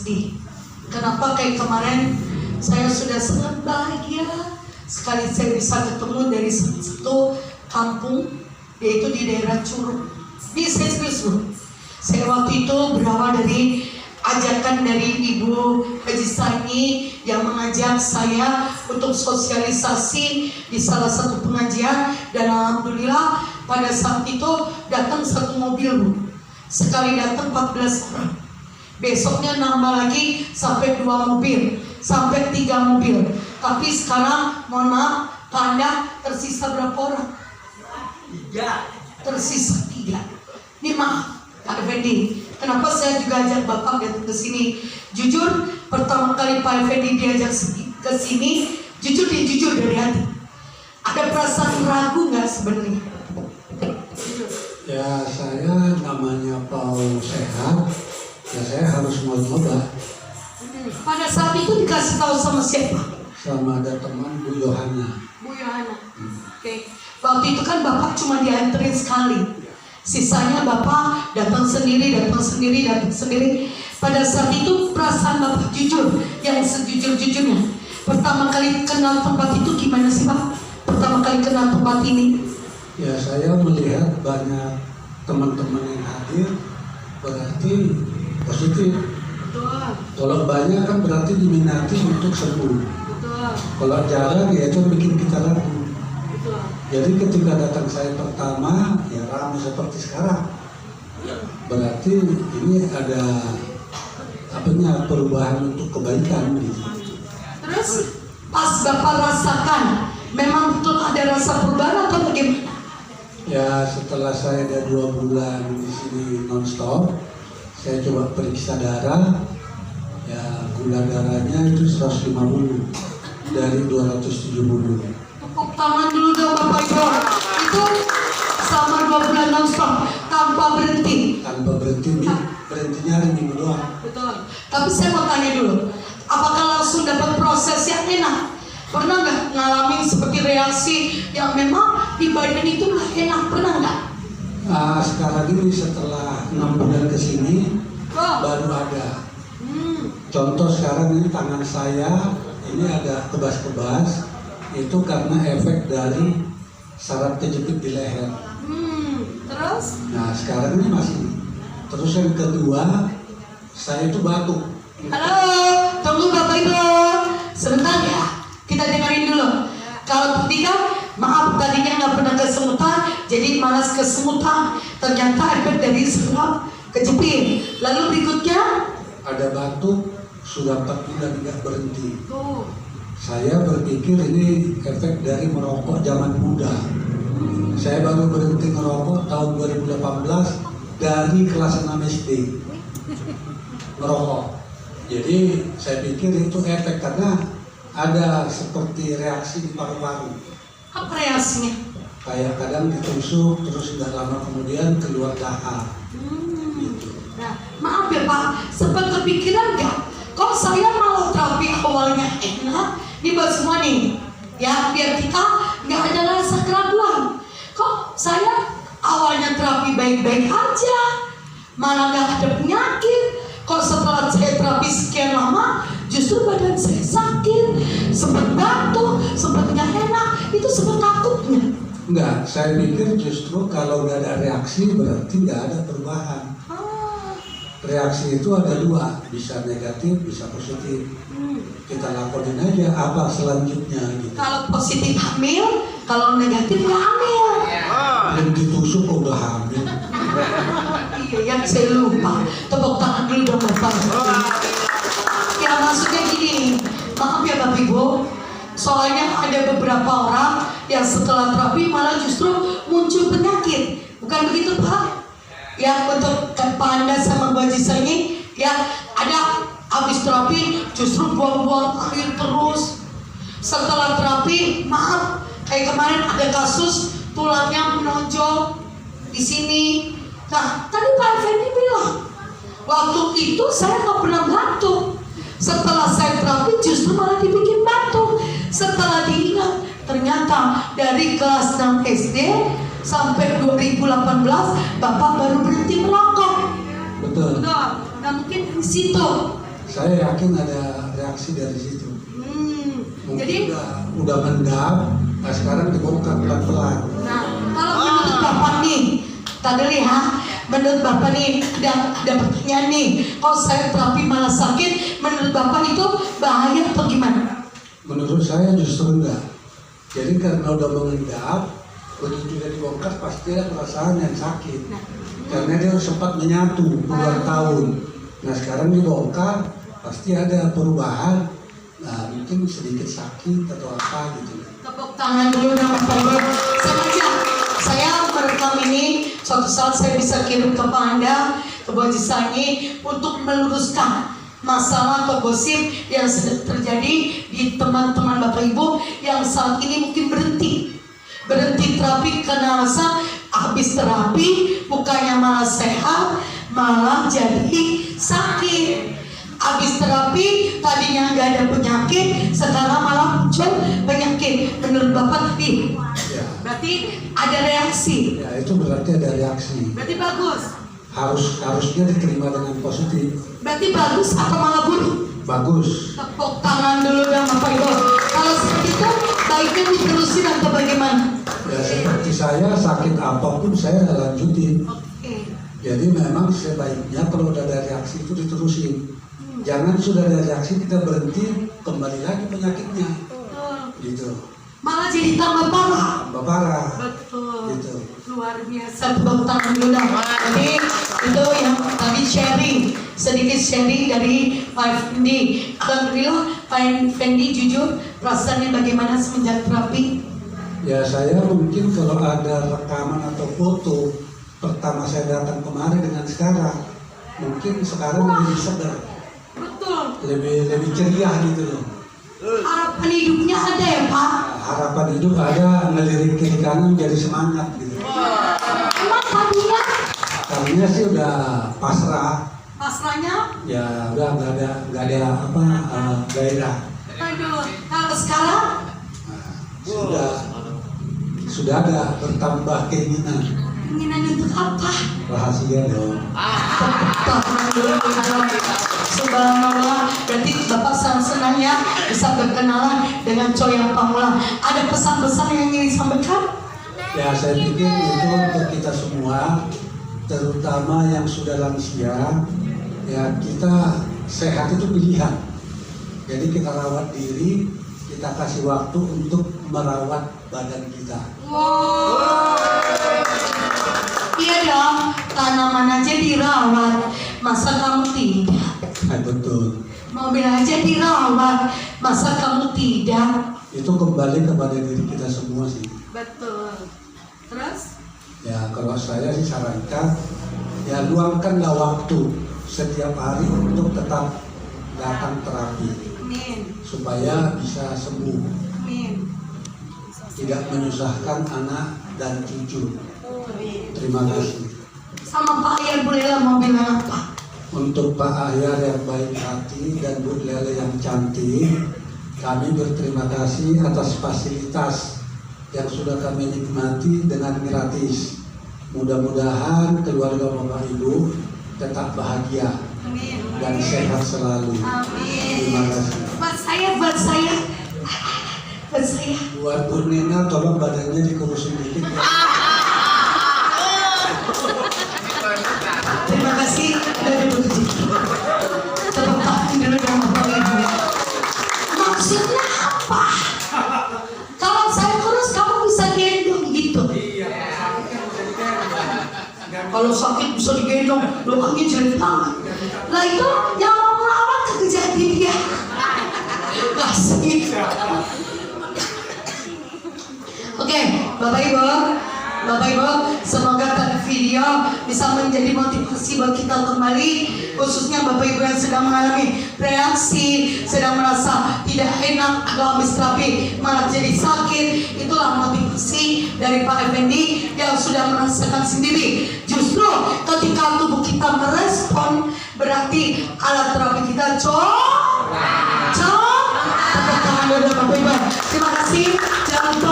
sedih. Kenapa kayak kemarin saya sudah sangat bahagia sekali saya bisa ketemu dari satu kampung, yaitu di daerah Curug. Ini saya serius loh. Saya waktu itu berawal dari ajakan dari Ibu Haji Sani yang mengajak saya untuk sosialisasi di salah satu pengajian, dan alhamdulillah pada saat itu datang satu mobil Bu. Sekali datang 14 orang. Besoknya nambah lagi sampai 2 mobil, sampai 3 mobil. Tapi sekarang mohon maaf, Panda tersisa berapa orang? 3. Tersisa 3. Ini maaf Pak Effendi, kenapa saya juga ajak Bapak datang ke sini? Jujur, pertama kali Pak Effendi diajak ke sini, jujur dari hati. Ada perasaan ragu nggak sebenarnya? Ya, saya namanya Paul Sehat, ya saya harus mau coba. Pada saat itu dikasih tahu sama siapa? Sama ada teman Bu Yohana. Bu Yohana. Oke. Waktu itu kan Bapak cuma dianterin sekali. Sisanya Bapak datang sendiri. Pada saat itu perasaan Bapak jujur, yang sejujur-jujurnya. Pertama kali kenal tempat itu gimana sih Pak? Pertama kali kenal tempat ini? Ya, saya melihat banyak teman-teman yang hadir, berarti positif. Betul. Kalau banyak kan berarti diminati untuk sembuh. Betul. Kalau jarang ya itu bikin kita ragu. Betul. Jadi ketika datang saya pertama, ya ramai seperti sekarang. Berarti ini ada perubahan untuk kebaikan gitu. Terus pas Bapak rasakan, memang betul ada rasa perubahan atau bagaimana? Ya, setelah saya ada 2 bulan di sini nonstop, saya coba periksa darah. Ya, gula darahnya itu 150 dari 270. Tepuk tangan dulu dong Bapak Ibu. Itu selama 2 bulan nonstop tanpa berhenti. Tanpa berhenti, berhentinya hari Minggu doang. Betul. Tapi saya mau tanya dulu, apakah langsung dapat proses yang enak? Pernah nggak ngalamin seperti reaksi yang memang di badan itu nggak enak? Pernah nggak? Nah, sekarang ini setelah 6 bulan ke sini baru ada. Contoh sekarang ini tangan saya ini ada kebas-kebas, itu karena efek dari saraf kejepit di leher. Terus? Nah, sekarang ini masih. Terus yang kedua, saya itu batuk. Halo, tunggu Bapak Ibu, sebentar ya. Kita dengerin dulu. Kalau ketiga, maaf tadinya nggak pernah kesemutan, jadi malas kesemutan. Ternyata efek dari saraf kejepit. Lalu berikutnya Ada batuk, sudah 4 bulan tidak berhenti. tuh. Saya berpikir ini efek dari merokok zaman muda. Saya baru berhenti merokok tahun 2018 dari kelas 6 SD. Merokok. Jadi saya pikir itu efek karena ada seperti reaksi di paru-paru. Apa reaksinya? Kayak kadang ditusuk terus tidak lama kemudian keluar dahar. Gitu. Nah, maaf ya Pak, sempat kepikiran nggak? Kok saya malah terapi awalnya enak, nih buat semua nih, ya biar kita nggak ada rasa keraguan. Kok saya awalnya terapi baik-baik aja, malah nggak ada penyakit. Kok setelah saya terapi sekian lama, justru badan saya sakit, sempat batuk, sempat nggak enak, itu sempat takutnya. Enggak, saya pikir justru kalau nggak ada reaksi berarti nggak ada perubahan. Reaksi itu ada 2, bisa negatif, bisa positif. Kita lakonin aja apa selanjutnya gitu. Kalau positif hamil, kalau negatif nggak hamil. Belum ditusuk kok udah hamil. Iya, yang saya lupa. Tepuk tangan dulu dong Bapak. Ya maksudnya gini, maaf ya Bapak Ibu, soalnya ada beberapa orang yang setelah terapi malah justru muncul penyakit. Bukan begitu Pak? Ya untuk Panda sama Bu Haji ini, ya ada habis terapi justru buang-buang air terus. Setelah terapi, maaf, kayak kemarin ada kasus tulangnya menonjol di sini. Nah, tadi Pak Effendi bilang, waktu itu saya nggak pernah batuk. Setelah saya terapi justru malah dibikin batuk. Setelah diingat, ternyata dari kelas 6 SD sampai 2018 Bapak baru berhenti merokok. Betul. Nah mungkin di situ Saya yakin ada reaksi dari situ. Mungkin Jadi, udah mendap, nah sekarang dibongkar pelan-pelan. nah kalau menurut Bapak nih, tadi lihat, menurut Bapak nih ada pertanyaan nih. Kalau saya terapi malah sakit, menurut Bapak itu bahaya atau gimana? Menurut saya justru enggak. Jadi karena udah mengendap, begitu udah dibongkar pasti ada perasaan yang sakit. Karena dia sempat menyatu puluhan tahun. Nah sekarang dibongkar, pasti ada perubahan. Nah mungkin sedikit sakit atau apa gitu. Tepuk tangan dulu dong Bapak Ibu. Sengaja saya merekam ini, suatu saat saya bisa kirim ke Anda, ke Boji Sangi, untuk meluruskan masalah atau gosip yang sedang terjadi di teman-teman Bapak Ibu yang saat ini mungkin berhenti terapi karena alasan habis terapi bukannya malah sehat, malah jadi sakit. Habis terapi tadinya nggak ada penyakit, sekarang malah muncul penyakit. Menurut Bapak tadi, Ya. berarti ada reaksi. Ya itu berarti ada reaksi. Berarti bagus. Harusnya diterima dengan positif. Berarti bagus atau malah buruk? Bagus. Tepuk tangan dulu dong Bapak Ibu. Kalau seperti itu baiknya diterusin atau bagaimana? Ya seperti saya sakit apapun saya lanjutin. Oke. Jadi memang sebaiknya kalau udah ada reaksi itu diterusin. Jangan sudah ada reaksi kita berhenti, kembali lagi penyakitnya. Betul. Gitu. Malah jadi tambah parah. Tambah parah. Betul. Gitu. Luar biasa, tepuk tangan dulu dong. Jadi itu yang tadi sharing, sedikit sharing dari Pak Fendi. Alhamdulillah Pak Fendi jujur perasaannya bagaimana semenjak terapi? Ya saya mungkin kalau ada rekaman atau foto pertama saya datang kemarin dengan sekarang, mungkin sekarang lebih segar, Betul. lebih ceria gitu loh. Harapan hidupnya ada ya Pak? Harapan hidup ada, ngelirik kiri kanan jadi semangat gitu. Emang tadinya Tadinya sih udah pasrah, pasrahnya? ya udah nggak ada apa gairah. Aduh, kalau sekarang Nah, sudah ada bertambah keinginan. keinginan untuk apa? Rahasia dong. Subhanallah, berarti Bapak sangat senang ya bisa berkenalan dengan Coyang Pamula. Ada pesan-pesan yang ingin disampaikan? Ya saya pikir itu untuk kita semua, terutama yang sudah lansia, ya kita sehat itu pilihan. Jadi kita rawat diri, kita kasih waktu untuk merawat badan kita. Wow. Iya dong, tanaman aja dirawat, masa kamu tidak? Betul. Mobil aja dirawat, masa kamu tidak? Itu kembali kepada diri kita semua sih. Betul. Terus? Ya kalau saya sih sarankan, ya luangkanlah waktu setiap hari untuk tetap datang terapi Amin. supaya bisa sembuh, Amin. tidak menyusahkan anak dan cucu. Amin. Terima kasih. Sama Pak Ayar bolehlah mau bilang apa? Untuk Pak Ayar yang baik hati dan Bu Lele yang cantik, kami berterima kasih atas fasilitas yang sudah kami nikmati dengan gratis. Mudah-mudahan keluarga Bapak Ibu tetap bahagia Amin. dan sehat selalu. Amin. Terima kasih. Buat saya. Buat Bu Nina, tolong badannya dikurusin dikit ya. Terima kasih dari begitu. Tepuk tangan dulu dong Bapak Ibu. Maksudnya apa? Kalau saya kurus kamu bisa gendong gitu. Kalau sakit bisa digendong, lukanya jelek banget. Lah itu yang mau merawat kejadian dia. Kasih. Oke, Bapak Ibu, semoga tadi video bisa menjadi motivasi buat kita kembali, khususnya Bapak Ibu yang sedang mengalami reaksi, sedang merasa tidak enak atau habis terapi malah jadi sakit. Itulah motivasi dari Pak Effendi yang sudah merasakan sendiri. Justru ketika tubuh kita merespon, berarti alat terapi kita cocok. Tepuk tangan dulu Bapak Ibu. Terima kasih. Jangan lupa